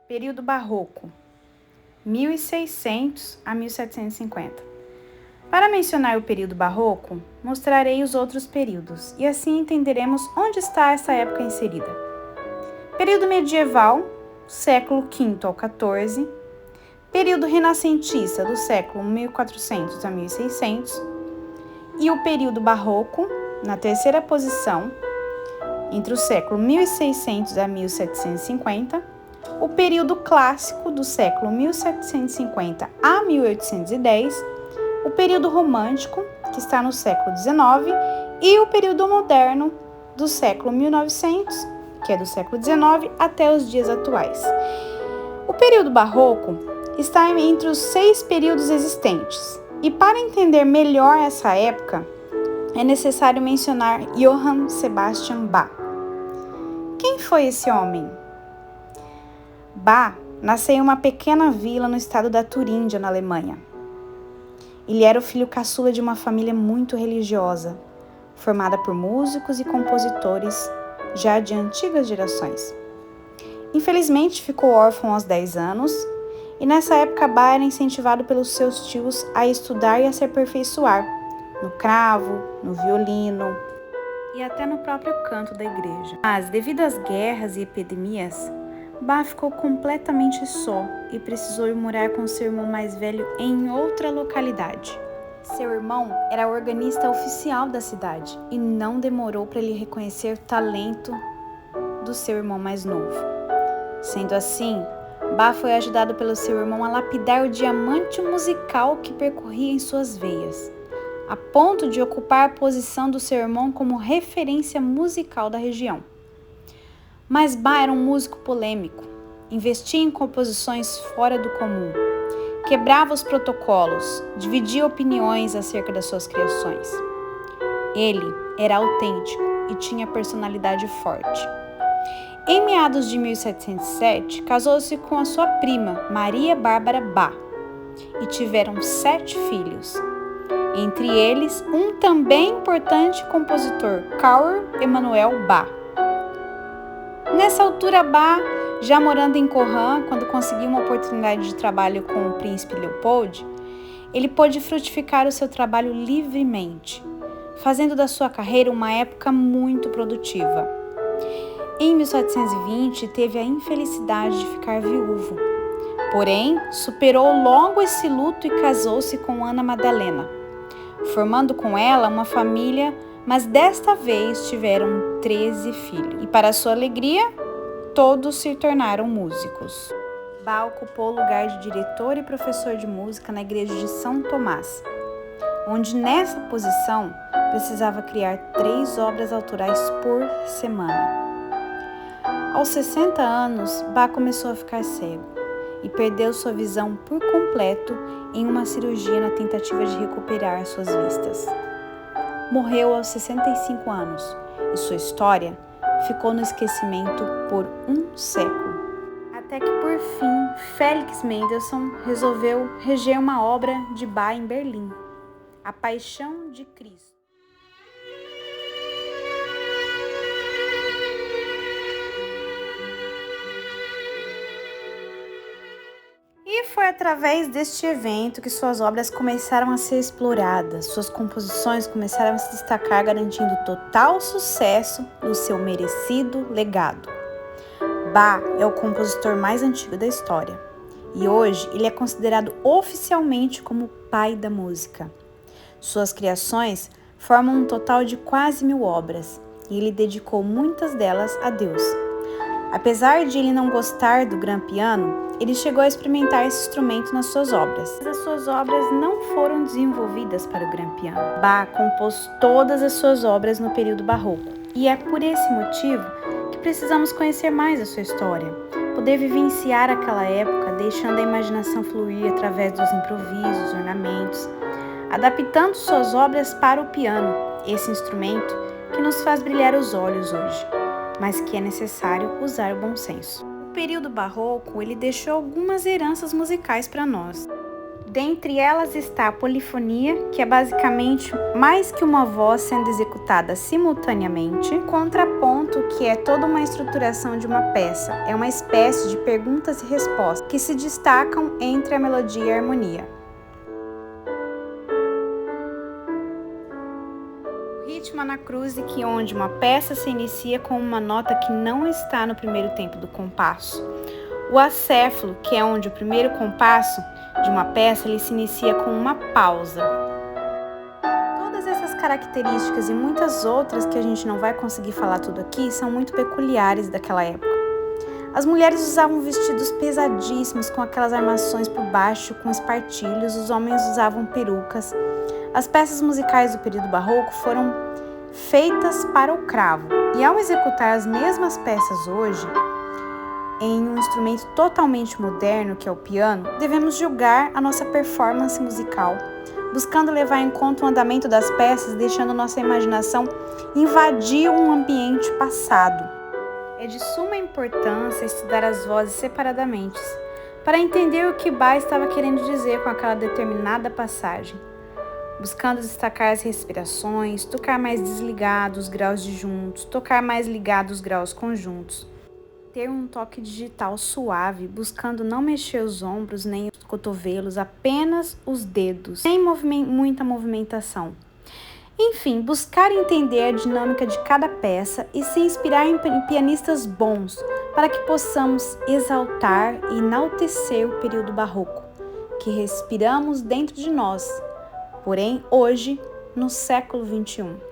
Período Barroco, 1600 a 1750. Para mencionar o período Barroco, mostrarei os outros períodos e assim entenderemos onde está essa época inserida. Período Medieval, século V ao XIV. Período Renascentista, do século 1400 a 1600. E o período Barroco, na terceira posição, entre o século 1600 a 1750, o período clássico do século 1750 a 1810, o período romântico, que está no século 19, e o período moderno do século 1900, que é do século 19 até os dias atuais. O período barroco está entre os 6 períodos existentes, e para entender melhor essa época, é necessário mencionar Johann Sebastian Bach. Quem foi esse homem? Bach nasceu em uma pequena vila no estado da Turíndia, na Alemanha. Ele era o filho caçula de uma família muito religiosa, formada por músicos e compositores já de antigas gerações. Infelizmente, ficou órfão aos 10 anos e nessa época Bach era incentivado pelos seus tios a estudar e a se aperfeiçoar no cravo, no violino e até no próprio canto da igreja. Mas, devido às guerras e epidemias, Bach ficou completamente só e precisou ir morar com seu irmão mais velho em outra localidade. Seu irmão era organista oficial da cidade e não demorou para ele reconhecer o talento do seu irmão mais novo. Sendo assim, Bach foi ajudado pelo seu irmão a lapidar o diamante musical que percorria em suas veias, a ponto de ocupar a posição do seu irmão como referência musical da região. Mas Bach era um músico polêmico, investia em composições fora do comum, quebrava os protocolos, dividia opiniões acerca das suas criações. Ele era autêntico e tinha personalidade forte. Em meados de 1707, casou-se com a sua prima, Maria Bárbara Bach, e tiveram 7 filhos. Entre eles, um também importante compositor, Karl Emanuel Bach. Nessa altura, Bach, já morando em Cohan, quando conseguiu uma oportunidade de trabalho com o príncipe Leopold, ele pôde frutificar o seu trabalho livremente, fazendo da sua carreira uma época muito produtiva. Em 1720, teve a infelicidade de ficar viúvo, porém, superou logo esse luto e casou-se com Ana Madalena, formando com ela uma família, mas desta vez tiveram 13 filhos. E para sua alegria, todos se tornaram músicos. Bach ocupou o lugar de diretor e professor de música na igreja de São Tomás, onde nessa posição precisava criar 3 obras autorais por semana. Aos 60 anos, Bach começou a ficar cego e perdeu sua visão por completo em uma cirurgia na tentativa de recuperar suas vistas. Morreu aos 65 anos e sua história ficou no esquecimento por um século. Até que, por fim, Felix Mendelssohn resolveu reger uma obra de Bach em Berlim, A Paixão de Cristo. E foi através deste evento que suas obras começaram a ser exploradas, suas composições começaram a se destacar, garantindo total sucesso no seu merecido legado. Bach é o compositor mais antigo da história e hoje ele é considerado oficialmente como o pai da música. Suas criações formam um total de quase 1000 obras e ele dedicou muitas delas a Deus. Apesar de ele não gostar do grand piano, ele chegou a experimentar esse instrumento nas suas obras. Mas as suas obras não foram desenvolvidas para o grand piano. Bach compôs todas as suas obras no período barroco. E é por esse motivo que precisamos conhecer mais a sua história, poder vivenciar aquela época, deixando a imaginação fluir através dos improvisos, ornamentos, adaptando suas obras para o piano, esse instrumento que nos faz brilhar os olhos hoje, mas que é necessário usar o bom senso. O período barroco, ele deixou algumas heranças musicais para nós. Dentre elas está a polifonia, que é basicamente mais que uma voz sendo executada simultaneamente, contraponto, que é toda uma estruturação de uma peça, é uma espécie de perguntas e respostas que se destacam entre a melodia e a harmonia. O ritmo anacrúsico, onde uma peça se inicia com uma nota que não está no primeiro tempo do compasso. O acéfalo, que é onde o primeiro compasso de uma peça ele se inicia com uma pausa. Todas essas características e muitas outras que a gente não vai conseguir falar tudo aqui são muito peculiares daquela época. As mulheres usavam vestidos pesadíssimos com aquelas armações por baixo com espartilhos, os homens usavam perucas. As peças musicais do período barroco foram feitas para o cravo e ao executar as mesmas peças hoje, em um instrumento totalmente moderno, que é o piano, devemos julgar a nossa performance musical, buscando levar em conta o andamento das peças, deixando nossa imaginação invadir um ambiente passado. É de suma importância estudar as vozes separadamente, para entender o que Bach estava querendo dizer com aquela determinada passagem, buscando destacar as respirações, tocar mais desligados os graus disjuntos, tocar mais ligados os graus conjuntos. Ter um toque digital suave, buscando não mexer os ombros nem os cotovelos, apenas os dedos, sem muita movimentação. Enfim, buscar entender a dinâmica de cada peça e se inspirar em pianistas bons, para que possamos exaltar e enaltecer o período barroco, que respiramos dentro de nós, porém hoje, no século XXI.